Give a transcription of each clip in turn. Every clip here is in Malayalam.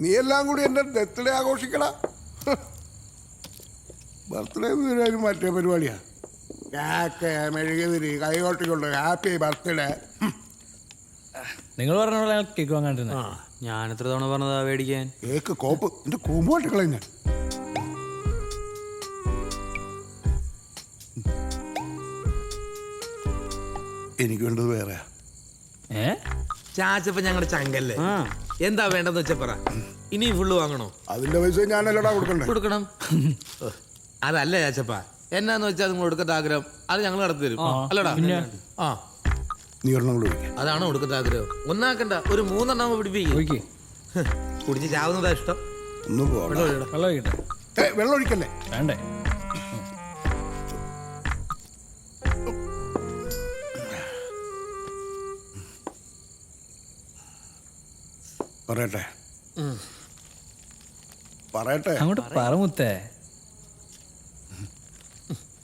നീ എല്ലാം കൂടി എൻ്റെ ബർത്ത്ഡേ ആഘോഷിക്കട. ബർത്ത്ഡേ ഒരു മറ്റേ പരിപാടിയാ. കേക്ക്, മെഴുകുതിരി, കൈകൊട്ടിക്കൊണ്ട് ഹാപ്പി ബർത്ത്ഡേ. നിങ്ങൾ പറഞ്ഞ പോലെ കേക്ക് വാങ്ങാണ്ടിരുന്ന ഞാൻ എത്ര തവണ പറഞ്ഞതാ മേടിക്കാൻ. കേക്ക് കോപ്പ് എൻ്റെ കൂമ്പോട്ട് കളഞ്ഞ. എനിക്ക് വേണ്ടത് വേറെ. ചാച്ചപ്പ ഞങ്ങളുടെ ചങ്കല്ലേ, എന്താ വേണ്ടെന്ന് വെച്ചാ പറ. ഇനി ഫുള്ള് വാങ്ങണോ? അതിന്റെ പൈസ ഞാനല്ലടാ കൊടുക്കണ്ടേ? കൊടുക്കണം. അതല്ല ചാച്ചപ്പ, എന്നാന്ന് വെച്ചാൽ നിങ്ങൾ കൊടുക്കത്ത ആഗ്രഹം അത് ഞങ്ങൾ നടത്തി തരും. അല്ലടാ? ആ, നീ ഒരെണ്ണം കൂടെ ഒഴിക്കാം. അതാണ് കൊടുക്കത്ത ആഗ്രഹം. ഒന്നാക്കണ്ട, ഒരു 3 എണ്ണം പിടിപ്പിക്കും. കുടിച്ച് ചാവുന്നതാ ഇഷ്ടം. ഒന്നും പോകണ്ട. വെള്ളം ഒഴിക്കട്ടെ? വെള്ളം ഒഴിക്കല്ലേ? വേണ്ടേ? പറയട്ടെ പറയട്ടെ അങ്ങോട്ട് പറമുത്തേ.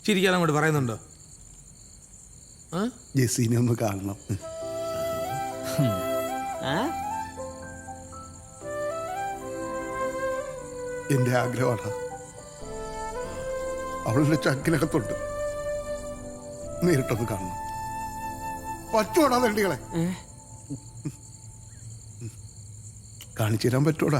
ചിരിക്കാൻ അങ്ങോട്ട് പറയുന്നുണ്ടോ? ജെസ്സിനെ ഒന്ന് കാണണം. എന്റെ ആഗ്രഹമാണ്. അവളുടെ ചക്കിനകത്തുണ്ട്. നേരിട്ടൊന്ന് കാണണം. പറ്റൂടാ തണ്ടികളെ? കാണിച്ചു തരാൻ പറ്റൂടാ?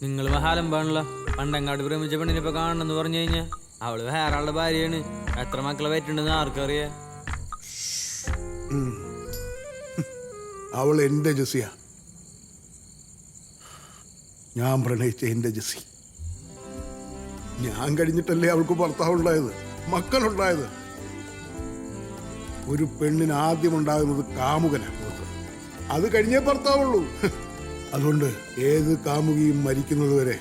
നിങ്ങൾ മഹാലമ്പാണല്ലോ. പണ്ടങ്ങാട് പ്രേമിച്ച പെണ്ണിനിപ്പോ കാണണമെന്ന് പറഞ്ഞു കഴിഞ്ഞാ അവള് വേറെ ആളുടെ ഭാര്യയാണ്. എത്ര മക്കളെ പറ്റുണ്ടെന്ന് ആർക്കറിയാ? അവൾ എന്റെ ജെസ്സിയാ. ഞാൻ പ്രണയിച്ച എന്റെ ജെസ്സി. ഞാൻ കഴിഞ്ഞിട്ടല്ലേ അവൾക്ക് ഭർത്താവുണ്ടായത്, മക്കളുണ്ടായത്. ഒരു പെണ്ണിന് ആദ്യം ഉണ്ടാകുന്നത് കാമുകനാണ്. അത് കഴിഞ്ഞേ ഭർത്താവുള്ളൂ. അതുകൊണ്ട് ഏത് കാമുകിയും മരിക്കുന്നത് വരെ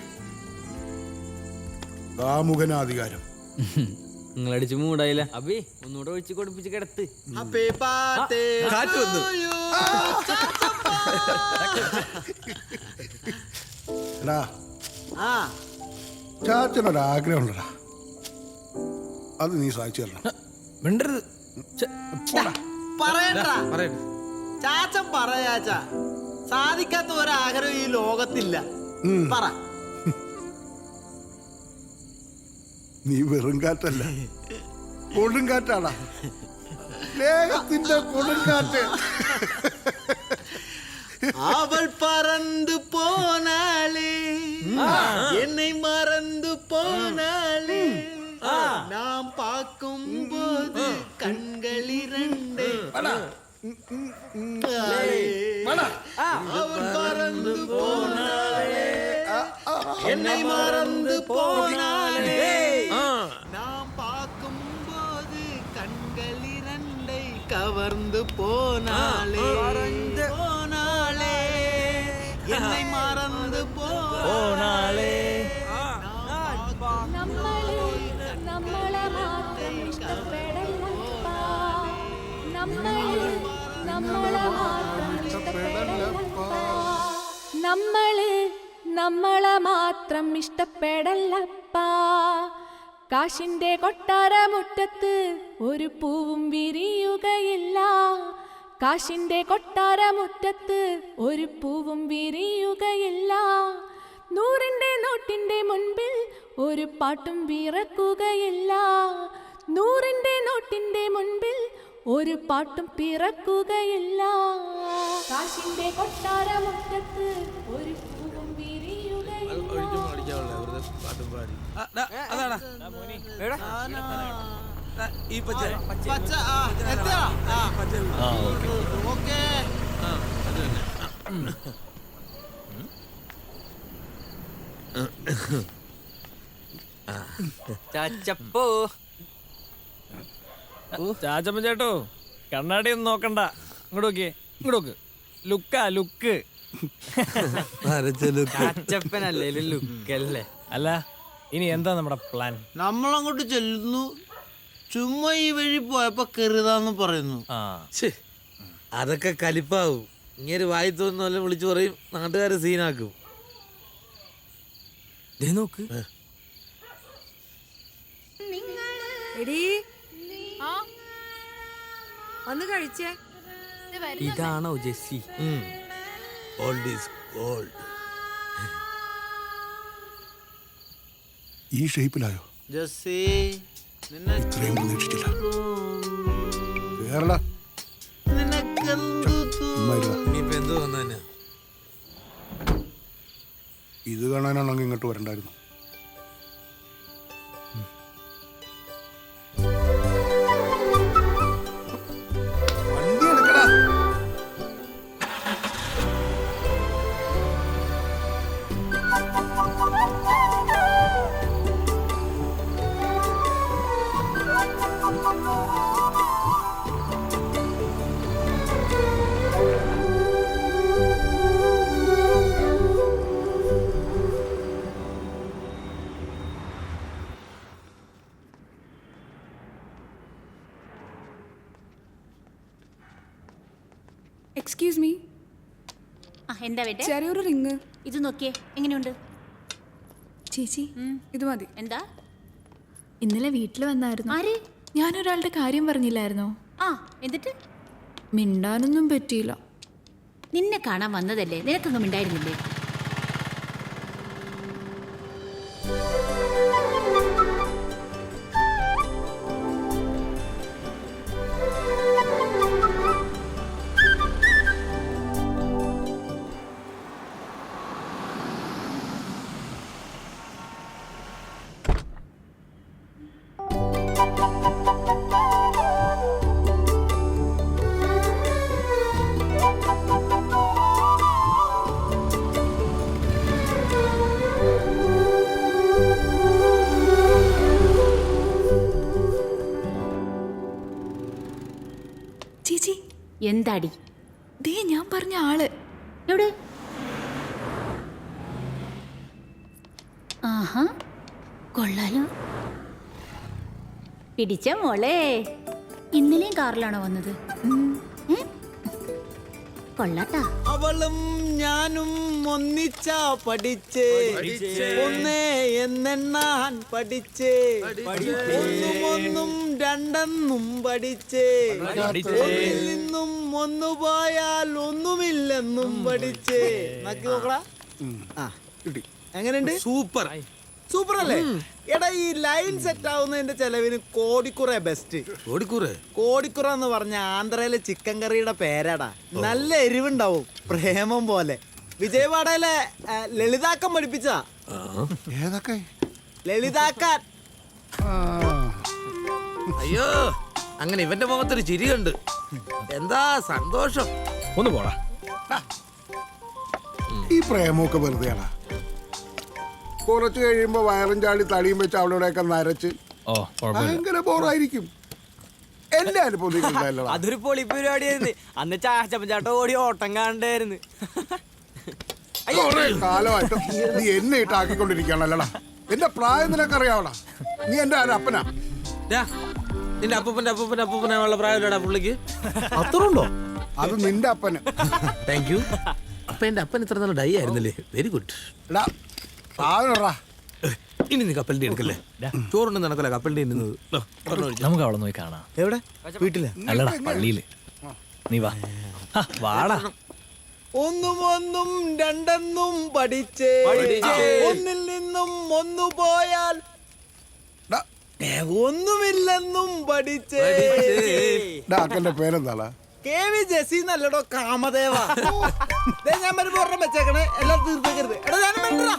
കാമുകനാധികാരം. നിങ്ങളടിച്ച് മൂടായില്ല. അബി ഒന്നുകൂടെ ഒഴിച്ച് കൊടുപ്പിച്ച് കിടത്ത്. എടാ, ചാച്ചനൊരാഗ്രഹം ഉണ്ടടാ, അത് നീ സാധിച്ചു തരണം. മിണ്ടരുത്. ചാച്ചൻ പറയാച്ച സാധിക്കാത്ത ഒരാഗ്രഹം ഈ ലോകത്തില്ല. പറ. നീ വെറും കാറ്റല്ല, കൊടുങ്കാറ്റാടാ. സ്നേഹത്തിന്റെ കൊടുങ്കാറ്റ്. അവൾ പറந்து போனாளே, என்னை மறந்து போனாளே, நாம் பார்க்கும் போது கண்கள் இரண்டு. அவள் பறந்து போனாளே, என்னை மறந்து போனாளே, நாம் பார்க்கும் போது கண்கள் இரண்டை கவர்ந்து போனாளே, போனாளே, என்னை மறந்து போனாளே. നമ്മളെ മാത്രം ഇഷ്ടപ്പെടലപ്പാ, നമ്മളെ മാത്രം ഇഷ്ടപ്പെടലപ്പാ, നമ്മളെ മാത്രം ഇഷ്ടപ്പെടലപ്പാ. കാശിന്റെ കൊട്ടാരമുറ്റത്ത് ഒരു പൂവും വിരിയുകയില്ല, കാശിന്റെ കൊട്ടാരമുറ്റത്ത് ഒരു പൂവും വിരിയുകയില്ല. 100ന്റെ നോട്ടിന്റെ മുൻപിൽ ഒരു പാട്ടും പിറക്കുകയില്ല, 100ന്റെ നോട്ടിന്റെ മുൻപിൽ ഒരു പാട്ടും പിറക്കുകയില്ല. കാശിന്റെ കൊട്ടാരമുറ്റത്ത് ഒരു പൂവും വിരിയുകയില്ല. ചാച്ചപ്പോ ചാച്ചപ്പൻ ചേട്ടോ, കണ്ണാടി ഒന്നും നോക്കണ്ട. ഇങ്ങോട്ട് നോക്കിയേ, ഇങ്ങോട്ട് നോക്ക്. ലുക്കാ ലുക്ക്. ചാച്ചപ്പനല്ലേലും ലുക്കല്ലേ. അല്ല, ഇനി എന്താ നമ്മുടെ പ്ലാൻ? നമ്മളങ്ങോട്ട് ചെല്ലുന്നു, ചുമ്മാ ഈ വഴി പോയപ്പോ കരുതാന്ന് പറയുന്നു. അതൊക്കെ കലിപ്പാവും. ഇങ്ങനെ വായി തോന്നുന്ന വിളിച്ചു പറയും, നാട്ടുകാരെ സീനാക്കും. നോക്ക്. എടീ, വന്ന് കഴിച്ചേ. ഇതാണോ ജെസ്സി? Old is gold. ഈ ഷേപ്പിലായോ? ജസി നിന്നെ ഇത്രയും പ്രതീക്ഷിച്ചില്ല. കേരള നിനക്കെന്തു ഇനിയിപ്പോ എന്ത് തോന്നുന്നു? ഇത് കാണാനാണെങ്കിൽ ഇങ്ങോട്ട് വരണ്ടായിരുന്നു. വണ്ടി എടുക്കടാ. എക്സ്ക്യൂസ് മീ, ആ എന്താ വേണ്ടേ? ചെറിയൊരു റിങ്. ഇത് നോക്കിയേ, എങ്ങനെയുണ്ട്? ചേച്ചി ഇത് മതി. എന്താ? ഇന്നലെ വീട്ടിൽ വന്നായിരുന്നു. ആര്? ഞാനൊരാളുടെ കാര്യം പറഞ്ഞില്ലായിരുന്നോ? ആ എന്നിട്ട്? മിണ്ടാനൊന്നും പറ്റിയില്ല. നിന്നെ കാണാൻ വന്നതല്ലേ, നിനക്കങ്ങ് മിണ്ടായിരുന്നില്ലേ? ചേച്ചി എന്താടി? ദേ ഞാൻ പറഞ്ഞ ആള്. എവിടെ? ആഹാ, കൊള്ളാലോ. പിടിച്ച മോളെ. ഇന്നലെയും കാറിലാണോ വന്നത്? കൊള്ളാട്ടാ. അവളും ഞാനും ഒന്നിച്ചാ പഠിച്ചേ, ഒന്നേ എന്നെണ്ണാൻ പഠിച്ചേ, ഒന്നും ഒന്നും രണ്ടെന്നും പഠിച്ചേ, ഒന്നിൽ നിന്നും ഒന്നു പോയാൽ ഒന്നുമില്ലെന്നും പഠിച്ചേ. നക്കി നോക്കടാ. ആ കിട്ടി. എങ്ങനെയുണ്ട്? സൂപ്പർ. സൂപ്പർ അല്ലേ? എടാ ഈ ലൈൻ സെറ്റ് ആവുന്നതിന്റെ ചെലവിന് കോടിക്കുറ ബെസ്റ്റ്. കോടിക്കുറ എന്ന് പറഞ്ഞ ആന്ധ്രയിലെ ചിക്കൻ കറിയുടെ പേരാടാ. നല്ല എരിവുണ്ടാവും, പ്രേമം പോലെ. വിജയവാഡയിലെ ലളിതാക്കം പഠിപ്പിച്ചതാ. ഏതൊക്കെ? ലളിതാക്കാൻ. അയ്യോ, അങ്ങനെ ഇവന്റെ മുഖത്തൊരു ചിരിയുണ്ട്. എന്താ സന്തോഷം. ഒന്ന് പോടാ. ഈ പ്രേമമൊക്കെ വെറുതെയാണാ. കുറച്ച് കഴിയുമ്പോ വയറും ചാടി തടിയും വെച്ച് അവളുടെയൊക്കെ നരച്ച് ഓ കുഴപ്പമില്ല. ഭയങ്കര ബോറായിരിക്കും. എന്റെ അനുഭവം അതൊരു പൊളി പരിപാടിയായിരുന്നു. അന്ന് ചാച്ചപ്പൻ ഓടി ഓട്ടം കാണണ്ടായിരുന്നു. കാലമായിട്ട് നീ എന്നെ ഇട്ടാക്കിക്കൊണ്ടിരിക്കുകയാണല്ലടാ. എന്റെ പ്രായം നിനക്കറിയാവടാ. നീ എന്റെ അപ്പനാ. നിന്റെ അപ്പൂപ്പനുള്ള പ്രായമില്ലടാ പുള്ളിക്ക്. അത്രയുണ്ടോ? അത് നിന്റെ അപ്പന്. Thank you. അപ്പൊ എന്റെ അപ്പൻ ഇത്ര നല്ല ഡൈ ആയിരുന്നല്ലേ. Very good. എടാ സാധനടാ. ഇനി നീ കപ്പലിന്റെ എടുക്കല്ലേ. ചോറുണ്ട് നടക്കല്ലേ കപ്പലിന്റെ ഇന്നുന്നത്. നമുക്ക് അവിടെ പോയി കാണാം. എവിടെ? വീട്ടില്? അല്ലടാ, പള്ളിയില്. നീ വാ. വാടാ. ഒന്നും ഒന്നും രണ്ടെന്നും പഠിച്ചേ, ഒന്നിൽ നിന്നും ഒന്നു പോയാൽ ഒന്നുമില്ലെന്നും പഠിച്ചേ. അക്കന്റെ പേരെന്താടാ? KV ജസി നല്ലടോ കാമദേവ. ഞാൻ വരുമ്പോ ഒരെണ്ണം വെച്ചേക്കണേ, എല്ലാം തീർത്തേക്കരുത്. എടാ ഞാനും വേണ്ടടാ.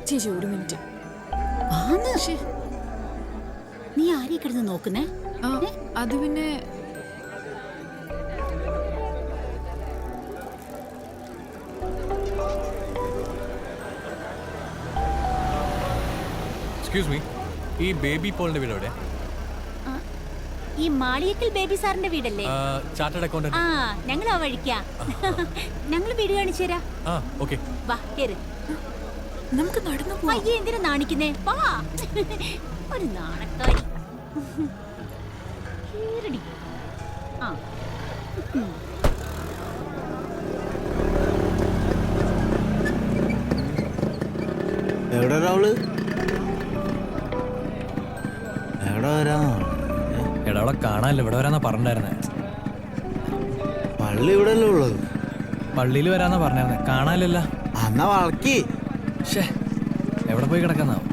ചേച്ചി ഒരു മിനിറ്റ്. നീ ആരെയും കിടന്ന് നോക്കുന്നേ? അത് പിന്നെ എക്സ്ക്യൂസ് മീ, ഈ ബേബി പോളിന്റെ വീട് എവിടെ? ഈ മാളിയക്കൽ ബേബി സാറിന്റെ വീടല്ലേ? Chartered accountant. ആ, ഞങ്ങൾ ആ വഴിക്കാ. ഞങ്ങൾ വീട് കാണിച്ചു തരാം. ആ, ഓക്കെ. വാ, കേറ്. നമുക്ക് നടന്നു പോവാം. അയ്യേ, എന്തിനാ നാണിക്കുന്നേ? വാ. ഒരു നാണക്കാരി. കേറടി. ആ. എവിടെ രാവുള്? എവിടെ വരാ? എടാ അവിടെ കാണാനല്ലോ, ഇവിടെ വരാന്നാ പറഞ്ഞിരുന്നേ. പള്ളി ഇവിടെ അല്ലേ ഉള്ളത്? പള്ളിയിൽ വരാന്നാ പറഞ്ഞിരുന്നേ, കാണാനില്ലല്ലോ. എന്നാ വളക്കി. ഷേ, എവിടെ പോയി കിടക്കുന്നാവും?